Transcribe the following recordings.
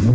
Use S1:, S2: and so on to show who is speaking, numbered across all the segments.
S1: Salut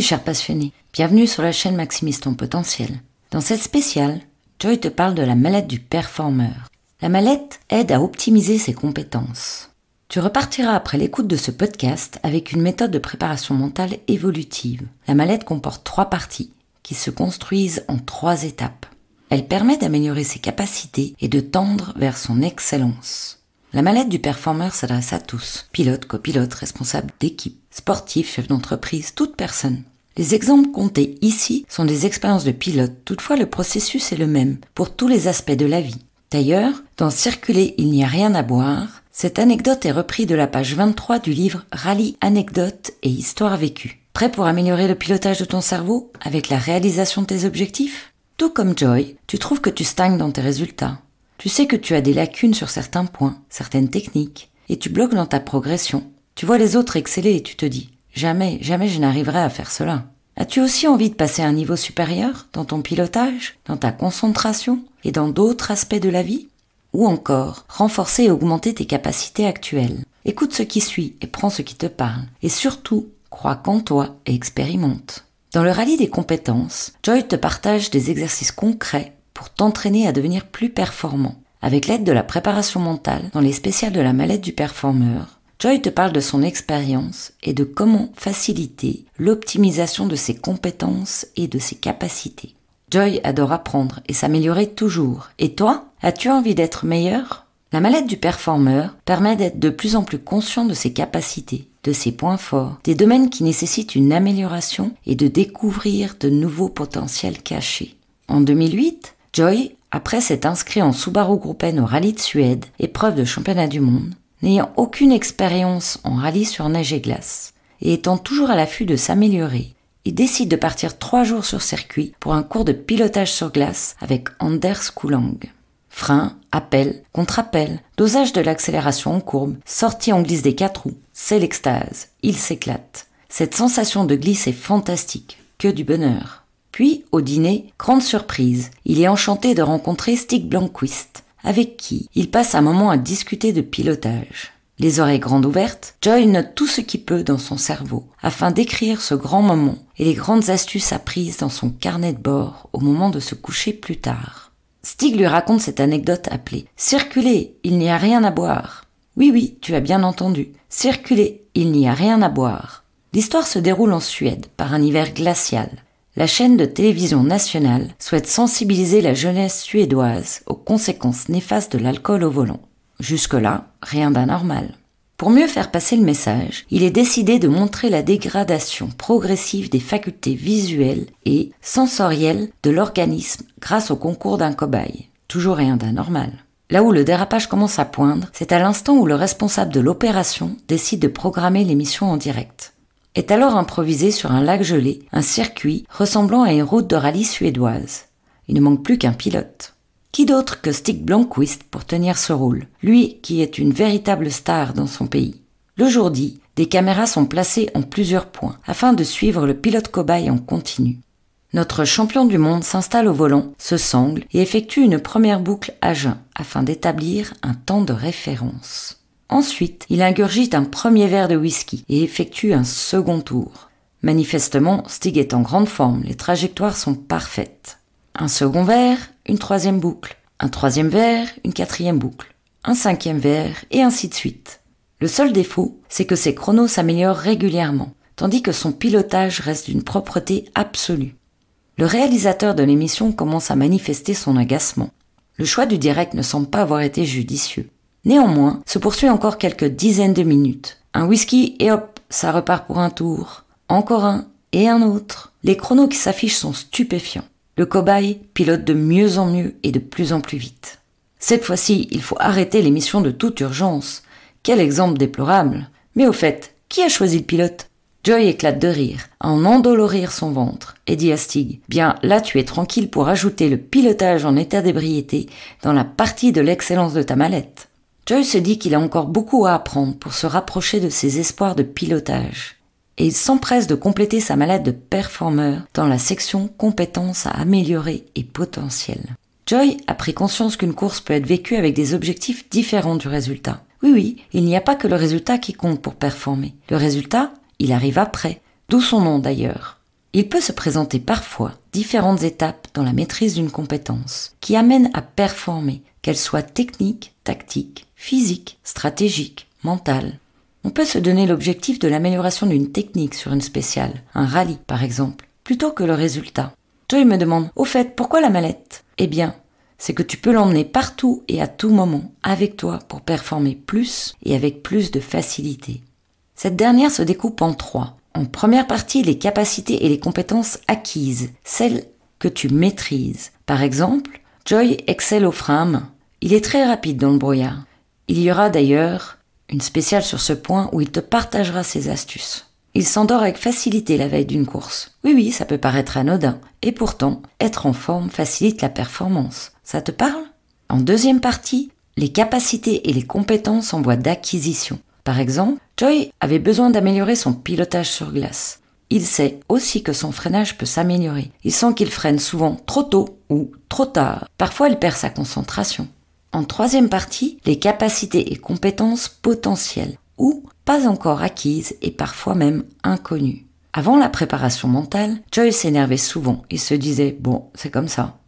S1: chers passionnés, bienvenue sur la chaîne Maximise ton potentiel. Dans cette spéciale, Joy te parle de la mallette du performeur. La mallette aide à optimiser ses compétences. Tu repartiras après l'écoute de ce podcast avec une méthode de préparation mentale évolutive. La mallette comporte 3 parties qui se construisent en 3 étapes. Elle permet d'améliorer ses capacités et de tendre vers son excellence. La mallette du performeur s'adresse à tous, pilotes, copilotes, responsables d'équipe, sportifs, chefs d'entreprise, toute personne. Les exemples comptés ici sont des expériences de pilotes, toutefois le processus est le même pour tous les aspects de la vie. D'ailleurs, dans Circuler, il n'y a rien à boire, cette anecdote est reprise de la page 23 du livre Rallye, anecdotes et histoires vécues. Prêt pour améliorer le pilotage de ton cerveau avec la réalisation de tes objectifs ? Tout comme Joy, tu trouves que tu stagnes dans tes résultats. Tu sais que tu as des lacunes sur certains points, certaines techniques, et tu bloques dans ta progression. Tu vois les autres exceller et tu te dis « Jamais je n'arriverai à faire cela ». As-tu aussi envie de passer à un niveau supérieur dans ton pilotage, dans ta concentration et dans d'autres aspects de la vie ? Ou encore, renforcer et augmenter tes capacités actuelles. Écoute ce qui suit et prends ce qui te parle. Et surtout, crois qu'en toi et expérimente. Dans le rallye des compétences, Joy te partage des exercices concrets pour t'entraîner à devenir plus performant. Avec l'aide de la préparation mentale dans les spéciales de la mallette du performeur, Joy te parle de son expérience et de comment faciliter l'optimisation de ses compétences et de ses capacités. Joy adore apprendre et s'améliorer toujours. Et toi, as-tu envie d'être meilleur ? La mallette du performeur permet d'être de plus en plus conscient de ses capacités, de ses points forts, des domaines qui nécessitent une amélioration et de découvrir de nouveaux potentiels cachés. En 2008, Joy, après s'être inscrit en Subaru Groupen au rallye de Suède, épreuve de championnat du monde, n'ayant aucune expérience en rallye sur neige et glace, et étant toujours à l'affût de s'améliorer, il décide de partir 3 jours sur circuit pour un cours de pilotage sur glace avec Anders Koulang. Frein, appel, contre-appel, dosage de l'accélération en courbe, sortie en glisse des 4 roues, c'est l'extase, il s'éclate. Cette sensation de glisse est fantastique, que du bonheur. Puis, au dîner, grande surprise, il est enchanté de rencontrer Stig Blomqvist, avec qui il passe un moment à discuter de pilotage. Les oreilles grandes ouvertes, Joy note tout ce qu'il peut dans son cerveau, afin d'écrire ce grand moment et les grandes astuces apprises dans son carnet de bord au moment de se coucher plus tard. Stig lui raconte cette anecdote appelée « Circuler, il n'y a rien à boire ». Oui, tu as bien entendu. Circuler, il n'y a rien à boire. L'histoire se déroule en Suède, par un hiver glacial. La chaîne de télévision nationale souhaite sensibiliser la jeunesse suédoise aux conséquences néfastes de l'alcool au volant. Jusque-là, rien d'anormal. Pour mieux faire passer le message, il est décidé de montrer la dégradation progressive des facultés visuelles et sensorielles de l'organisme grâce au concours d'un cobaye. Toujours rien d'anormal. Là où le dérapage commence à poindre, c'est à l'instant où le responsable de l'opération décide de programmer l'émission en direct. Est alors improvisé sur un lac gelé, un circuit ressemblant à une route de rallye suédoise. Il ne manque plus qu'un pilote. Qui d'autre que Stig Blomqvist pour tenir ce rôle, lui qui est une véritable star dans son pays. Le jour dit, des caméras sont placées en plusieurs points afin de suivre le pilote cobaye en continu. Notre champion du monde s'installe au volant, se sangle et effectue une première boucle à jeun afin d'établir un temps de référence. Ensuite, il ingurgite un premier verre de whisky et effectue un second tour. Manifestement, Stig est en grande forme, les trajectoires sont parfaites. Un second verre, une troisième boucle. Un troisième verre, une quatrième boucle. Un cinquième verre, et ainsi de suite. Le seul défaut, c'est que ses chronos s'améliorent régulièrement, tandis que son pilotage reste d'une propreté absolue. Le réalisateur de l'émission commence à manifester son agacement. Le choix du direct ne semble pas avoir été judicieux. Néanmoins, se poursuit encore quelques dizaines de minutes. Un whisky et hop, ça repart pour un tour. Encore un et un autre. Les chronos qui s'affichent sont stupéfiants. Le cobaye pilote de mieux en mieux et de plus en plus vite. Cette fois-ci, il faut arrêter l'émission de toute urgence. Quel exemple déplorable. Mais au fait, qui a choisi le pilote ? Joy éclate de rire, à en endolorir son ventre, et dit à Stig « Bien, là tu es tranquille pour ajouter le pilotage en état d'ébriété dans la partie de l'excellence de ta mallette. » Joy se dit qu'il a encore beaucoup à apprendre pour se rapprocher de ses espoirs de pilotage. et il s'empresse de compléter sa mallette de performeur dans la section compétences à améliorer et potentiel. Joy a pris conscience qu'une course peut être vécue avec des objectifs différents du résultat. Oui, il n'y a pas que le résultat qui compte pour performer. Le résultat, il arrive après, d'où son nom d'ailleurs. Il peut se présenter parfois différentes étapes dans la maîtrise d'une compétence qui amènent à performer, qu'elle soit technique, tactique, physique, stratégique, mentale. On peut se donner l'objectif de l'amélioration d'une technique sur une spéciale, un rallye par exemple, plutôt que le résultat. Joy me demande, au fait, pourquoi la mallette ? Eh bien, c'est que tu peux l'emmener partout et à tout moment avec toi pour performer plus et avec plus de facilité. Cette dernière se découpe en 3. En première partie, les capacités et les compétences acquises, celles que tu maîtrises. Par exemple, Joy excelle au frein à main. Il est très rapide dans le brouillard. Il y aura d'ailleurs une spéciale sur ce point où il te partagera ses astuces. Il s'endort avec facilité la veille d'une course. Oui, ça peut paraître anodin. Et pourtant, être en forme facilite la performance. Ça te parle ? En deuxième partie, les capacités et les compétences en voie d'acquisition. Par exemple, Joy avait besoin d'améliorer son pilotage sur glace. Il sait aussi que son freinage peut s'améliorer. Il sent qu'il freine souvent trop tôt ou trop tard. Parfois, il perd sa concentration. En troisième partie, les capacités et compétences potentielles ou pas encore acquises et parfois même inconnues. Avant la préparation mentale, Joy s'énervait souvent et se disait « bon, c'est comme ça ».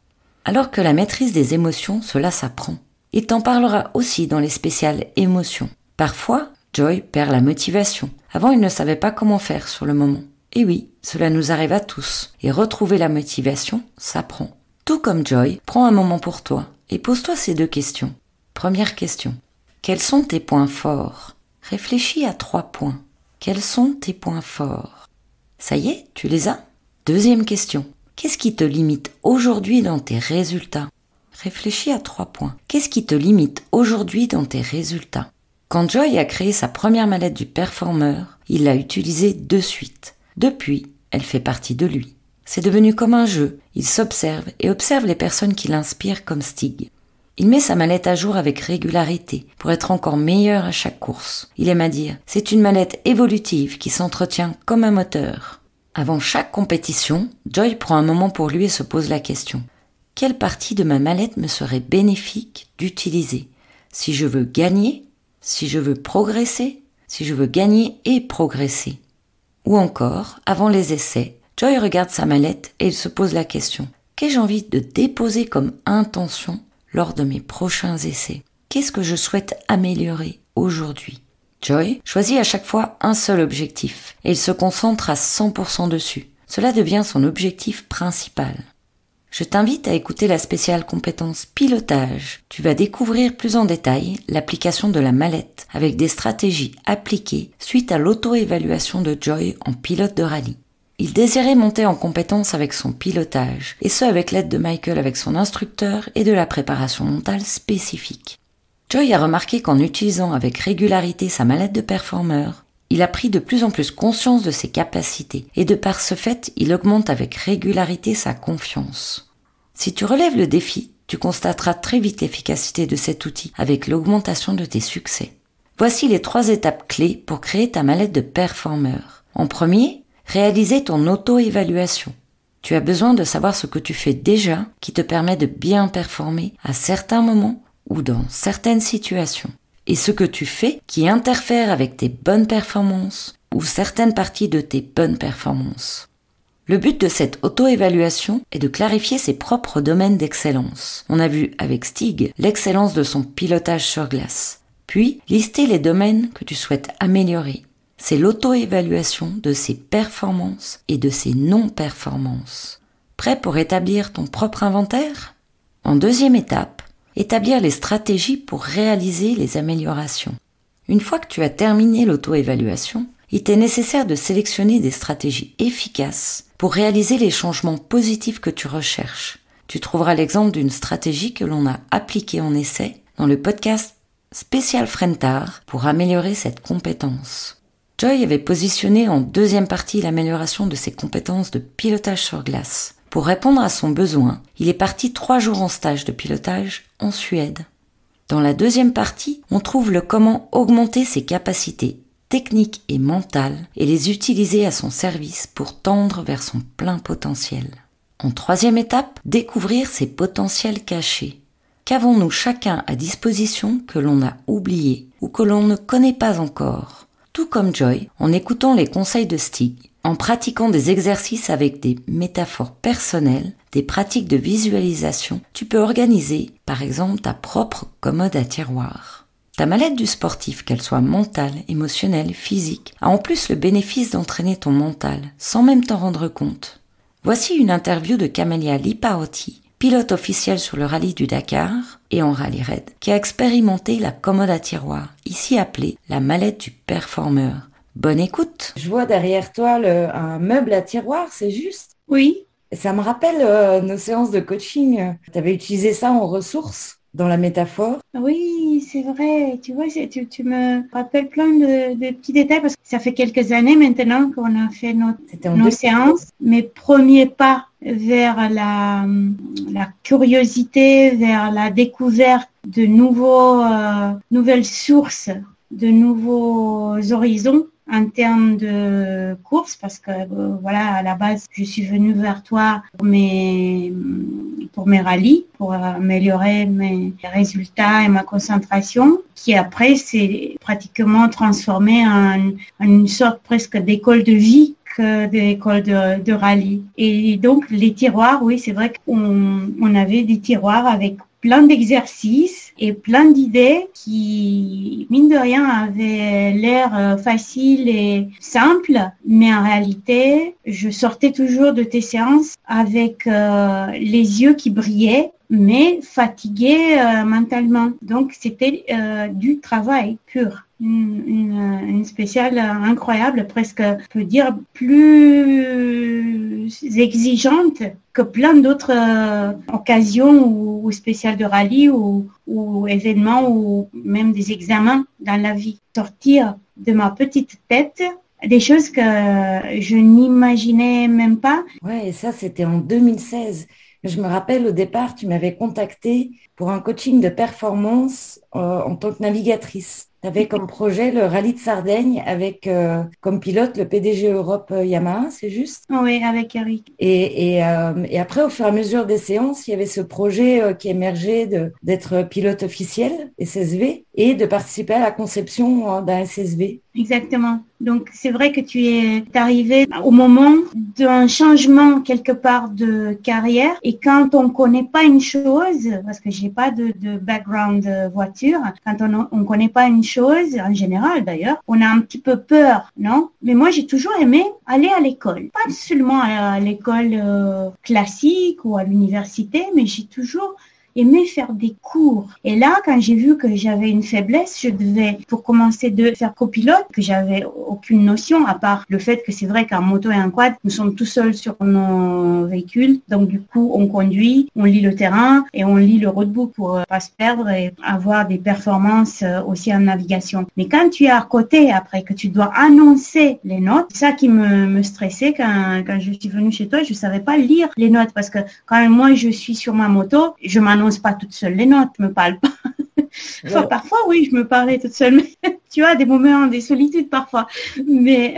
S1: Alors que la maîtrise des émotions, cela s'apprend. Il t'en parlera aussi dans les spéciales émotions. Parfois, Joy perd la motivation. Avant, il ne savait pas comment faire sur le moment. Et oui, cela nous arrive à tous. Et retrouver la motivation s'apprend. Tout comme Joy, prends un moment pour toi et pose-toi ces 2 questions. Première question. Quels sont tes points forts ? Réfléchis à 3 points. Quels sont tes points forts ? Ça y est, tu les as ? Deuxième question. Qu'est-ce qui te limite aujourd'hui dans tes résultats ? Réfléchis à 3 points. Qu'est-ce qui te limite aujourd'hui dans tes résultats ? Quand Joy a créé sa première mallette du performeur, il l'a utilisée de suite. Depuis, elle fait partie de lui. C'est devenu comme un jeu. Il s'observe et observe les personnes qui l'inspirent comme Stig. Il met sa mallette à jour avec régularité pour être encore meilleur à chaque course. Il aime à dire « c'est une mallette évolutive qui s'entretient comme un moteur ». Avant chaque compétition, Joy prend un moment pour lui et se pose la question « quelle partie de ma mallette me serait bénéfique d'utiliser si je veux gagner, si je veux progresser, si je veux gagner et progresser ?» Ou encore, avant les essais, Joy regarde sa mallette et il se pose la question « qu'ai-je envie de déposer comme intention lors de mes prochains essais ? Qu'est-ce que je souhaite améliorer aujourd'hui ?» Joy choisit à chaque fois un seul objectif et il se concentre à 100% dessus. Cela devient son objectif principal. Je t'invite à écouter la spéciale compétence pilotage. Tu vas découvrir plus en détail l'application de la mallette avec des stratégies appliquées suite à l'auto-évaluation de Joy en pilote de rallye. Il désirait monter en compétence avec son pilotage, et ce avec l'aide de Michael avec son instructeur et de la préparation mentale spécifique. Joy a remarqué qu'en utilisant avec régularité sa mallette de performeur, il a pris de plus en plus conscience de ses capacités, et de par ce fait, il augmente avec régularité sa confiance. Si tu relèves le défi, tu constateras très vite l'efficacité de cet outil avec l'augmentation de tes succès. Voici les 3 étapes clés pour créer ta mallette de performeur. En premier, réaliser ton auto-évaluation. Tu as besoin de savoir ce que tu fais déjà qui te permet de bien performer à certains moments ou dans certaines situations. Et ce que tu fais qui interfère avec tes bonnes performances ou certaines parties de tes bonnes performances. Le but de cette auto-évaluation est de clarifier ses propres domaines d'excellence. On a vu avec Stig l'excellence de son pilotage sur glace. Puis, lister les domaines que tu souhaites améliorer. C'est l'auto-évaluation de ses performances et de ses non-performances. Prêt pour établir ton propre inventaire ? En deuxième étape, établir les stratégies pour réaliser les améliorations. Une fois que tu as terminé l'auto-évaluation, il t'est nécessaire de sélectionner des stratégies efficaces pour réaliser les changements positifs que tu recherches. Tu trouveras l'exemple d'une stratégie que l'on a appliquée en essai dans le podcast spécial Frentard pour améliorer cette compétence. Joy avait positionné en deuxième partie l'amélioration de ses compétences de pilotage sur glace. Pour répondre à son besoin, il est parti 3 jours en stage de pilotage en Suède. Dans la deuxième partie, on trouve le comment augmenter ses capacités techniques et mentales et les utiliser à son service pour tendre vers son plein potentiel. En troisième étape, découvrir ses potentiels cachés. Qu'avons-nous chacun à disposition que l'on a oublié ou que l'on ne connaît pas encore? Tout comme Joy, en écoutant les conseils de Stig, en pratiquant des exercices avec des métaphores personnelles, des pratiques de visualisation, tu peux organiser, par exemple, ta propre commode à tiroirs. Ta mallette du sportif, qu'elle soit mentale, émotionnelle, physique, a en plus le bénéfice d'entraîner ton mental, sans même t'en rendre compte. Voici une interview de Camélia Liparotti, pilote officielle sur le rallye du Dakar et en rallye raid, qui a expérimenté la commode à tiroirs, ici appelée la mallette du performeur. Bonne écoute.
S2: Je vois derrière toi un meuble à tiroirs, c'est juste?
S3: Oui.
S2: Ça me rappelle nos séances de coaching. Tu avais utilisé ça en ressources dans la métaphore.
S3: Oui, c'est vrai. Tu vois, tu me rappelles plein de petits détails parce que ça fait quelques années maintenant qu'on a fait nos séances. Mes premiers pas vers la curiosité, vers la découverte de nouvelles sources, de nouveaux horizons en termes de course, parce que voilà, à la base, je suis venue vers toi pour mes rallyes, pour améliorer mes résultats et ma concentration, qui après s'est pratiquement transformée en une sorte presque d'école de vie que d'école de rallye. Et donc, les tiroirs, oui, c'est vrai qu'on avait des tiroirs avec plein d'exercices et plein d'idées qui, mine de rien, avaient l'air faciles et simples, mais en réalité, je sortais toujours de tes séances avec les yeux qui brillaient, mais fatiguée mentalement. Donc, c'était du travail pur. Une spéciale incroyable, presque, je peux dire, plus exigeante que plein d'autres occasions ou spéciales de rallye ou événements ou même des examens dans la vie. Sortir de ma petite tête des choses que je n'imaginais même pas.
S2: Ouais, et ça, c'était en 2016. Je me rappelle, au départ, tu m'avais contacté pour un coaching de performance en tant que navigatrice. Tu avais comme projet le rallye de Sardaigne avec comme pilote le PDG Europe Yamaha, c'est juste?
S3: Oui, avec Eric.
S2: Et après, au fur et à mesure des séances, il y avait ce projet qui émergeait d'être pilote officiel, SSV, et de participer à la conception d'un SSV.
S3: Exactement. Donc, c'est vrai que tu es arrivé au moment d'un changement quelque part de carrière. Et quand on connaît pas une chose, parce que j'ai pas de background voiture, quand on connaît pas une chose, en général d'ailleurs, on a un petit peu peur, non? Mais moi, j'ai toujours aimé aller à l'école. Pas seulement à l'école classique ou à l'université, mais j'ai toujours aimé faire des cours. Et là, quand j'ai vu que j'avais une faiblesse, je devais, pour commencer, de faire copilote, que j'avais aucune notion, à part le fait que c'est vrai qu'en moto et en quad, nous sommes tout seuls sur nos véhicules. Donc, du coup, on conduit, on lit le terrain et on lit le roadbook pour pas se perdre et avoir des performances aussi en navigation. Mais quand tu es à côté, après, que tu dois annoncer les notes, c'est ça qui me stressait quand je suis venue chez toi. Je savais pas lire les notes parce que quand moi, je suis sur ma moto, je m'annonce pas toute seule les notes, je me parle pas. Enfin, parfois, oui, je me parlais toute seule, mais tu vois, des moments, des solitudes parfois. Mais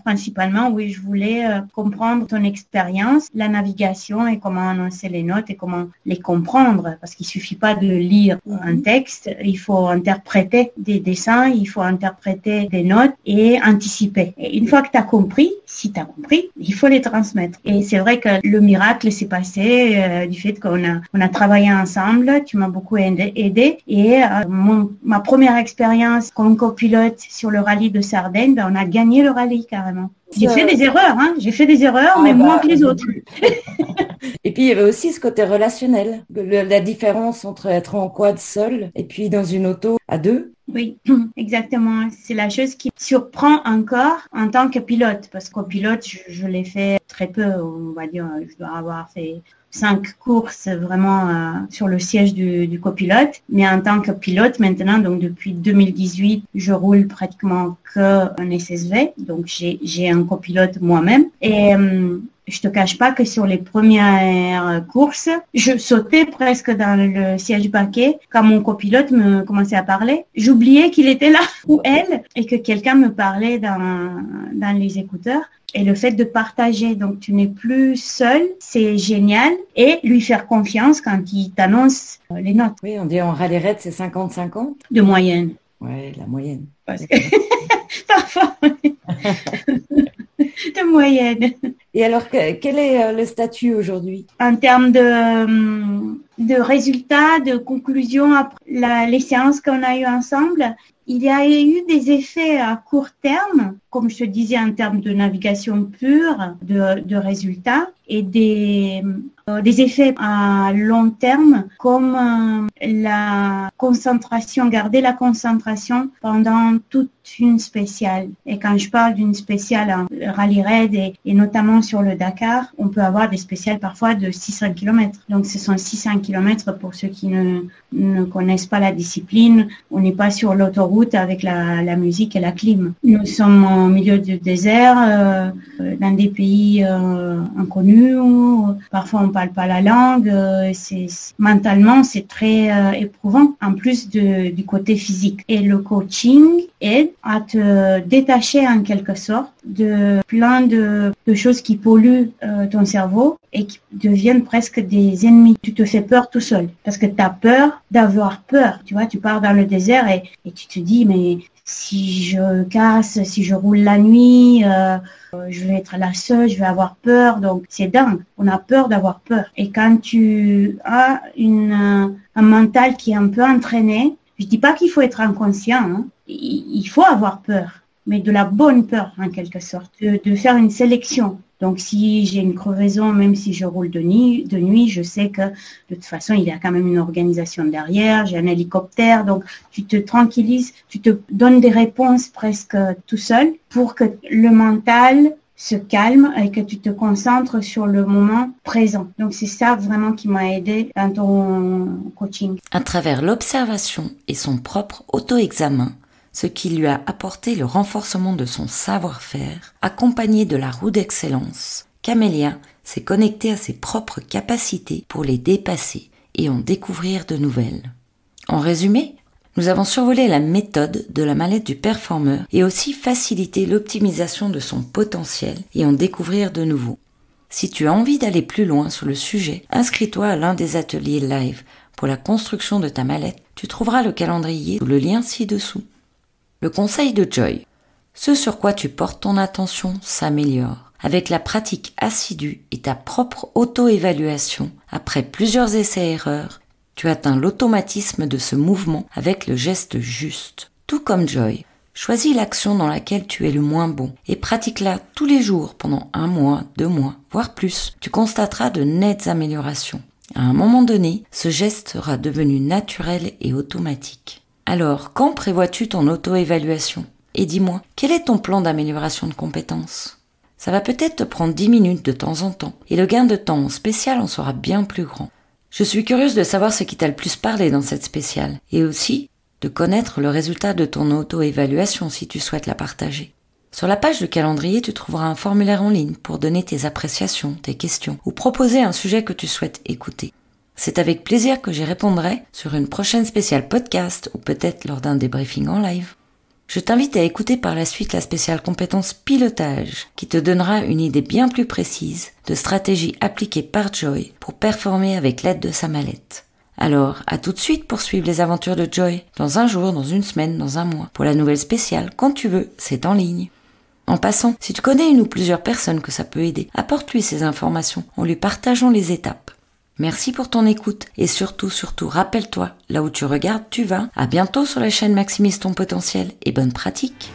S3: principalement, oui, je voulais comprendre ton expérience, la navigation et comment annoncer les notes et comment les comprendre. Parce qu'il suffit pas de lire un texte, il faut interpréter des dessins, il faut interpréter des notes et anticiper. Et une fois que tu as compris, si tu as compris, il faut les transmettre. Et c'est vrai que le miracle s'est passé du fait qu'on a travaillé ensemble, tu m'as beaucoup aidé et ma première expérience comme copilote sur le rallye de Sardaigne, on a gagné le rallye carrément. J'ai fait des erreurs, mais moins que les autres.
S2: Et puis, il y avait aussi ce côté relationnel, la différence entre être en quad seul et puis dans une auto à deux.
S3: Oui, exactement. C'est la chose qui surprend encore en tant que pilote, parce qu'au pilote, je l'ai fait très peu, on va dire, je dois avoir fait 5 courses vraiment sur le siège du copilote. Mais en tant que pilote, maintenant, donc depuis 2018, je roule pratiquement qu'un SSV. Donc, j'ai un copilote moi-même. Et Je te cache pas que sur les premières courses, je sautais presque dans le siège baquet quand mon copilote me commençait à parler. J'oubliais qu'il était là ou elle et que quelqu'un me parlait dans les écouteurs. Et le fait de partager, donc tu n'es plus seul, c'est génial. Et lui faire confiance quand il t'annonce les notes.
S2: Oui, on dit en rallye raid, c'est 50-50.
S3: De moyenne.
S2: Ouais, la moyenne.
S3: Parce que parfois, de moyenne.
S2: Et alors, quel est le statut aujourd'hui?
S3: En termes de résultats, de conclusions après les séances qu'on a eues ensemble, il y a eu des effets à court terme, comme je te disais, en termes de navigation pure, de résultats, et des effets à long terme, comme la concentration, garder la concentration pendant toute une spéciale. Et quand je parle d'une spéciale en rallye raid et notamment sur le Dakar, on peut avoir des spéciales parfois de 600 km. Donc ce sont 600 km pour ceux qui ne connaissent pas la discipline. On n'est pas sur l'autoroute avec la musique et la clim. Nous sommes au milieu du désert, dans des pays inconnus, où parfois on parle pas la langue. Mentalement, c'est très éprouvant, en plus du côté physique. Et le coaching aide à te détacher en quelque sorte de plein de choses qui polluent ton cerveau et qui deviennent presque des ennemis. Tu te fais peur tout seul parce que tu as peur d'avoir peur. Tu vois, tu pars dans le désert et tu te dis, mais si je casse, si je roule la nuit, je vais être la seule, je vais avoir peur. Donc, c'est dingue. On a peur d'avoir peur. Et quand tu as un mental qui est un peu entraîné, je dis pas qu'il faut être inconscient, hein. Il faut avoir peur, mais de la bonne peur en quelque sorte, de faire une sélection. Donc si j'ai une crevaison, même si je roule de nuit, je sais que de toute façon il y a quand même une organisation derrière, j'ai un hélicoptère, donc tu te tranquillises, tu te donnes des réponses presque tout seul pour que le mental se calme et que tu te concentres sur le moment présent. Donc c'est ça vraiment qui m'a aidé dans ton coaching.
S1: À travers l'observation et son propre auto-examen, ce qui lui a apporté le renforcement de son savoir-faire, accompagné de la roue d'excellence, Camélia s'est connectée à ses propres capacités pour les dépasser et en découvrir de nouvelles. En résumé, nous avons survolé la méthode de la mallette du performeur et aussi facilité l'optimisation de son potentiel et en découvrir de nouveaux. Si tu as envie d'aller plus loin sur le sujet, inscris-toi à l'un des ateliers live pour la construction de ta mallette. Tu trouveras le calendrier sous le lien ci-dessous. Le conseil de Joy. Ce sur quoi tu portes ton attention s'améliore. Avec la pratique assidue et ta propre auto-évaluation, après plusieurs essais-erreurs, tu atteins l'automatisme de ce mouvement avec le geste juste. Tout comme Joy, choisis l'action dans laquelle tu es le moins bon et pratique-la tous les jours pendant 1 mois, 2 mois, voire plus. Tu constateras de nettes améliorations. À un moment donné, ce geste sera devenu naturel et automatique. Alors, quand prévois-tu ton auto-évaluation? Et dis-moi, quel est ton plan d'amélioration de compétences? Ça va peut-être te prendre 10 minutes de temps en temps, et le gain de temps en spécial en sera bien plus grand. Je suis curieuse de savoir ce qui t'a le plus parlé dans cette spéciale, et aussi de connaître le résultat de ton auto-évaluation si tu souhaites la partager. Sur la page de calendrier, tu trouveras un formulaire en ligne pour donner tes appréciations, tes questions, ou proposer un sujet que tu souhaites écouter. C'est avec plaisir que j'y répondrai sur une prochaine spéciale podcast ou peut-être lors d'un débriefing en live. Je t'invite à écouter par la suite la spéciale compétence pilotage qui te donnera une idée bien plus précise de stratégies appliquées par Joy pour performer avec l'aide de sa mallette. Alors, à tout de suite pour suivre les aventures de Joy, dans un jour, dans une semaine, dans un mois. Pour la nouvelle spéciale, quand tu veux, c'est en ligne. En passant, si tu connais une ou plusieurs personnes que ça peut aider, apporte-lui ces informations en lui partageant les étapes. Merci pour ton écoute et surtout, rappelle-toi, là où tu regardes, tu vas. À bientôt sur la chaîne Maximise ton potentiel et bonne pratique.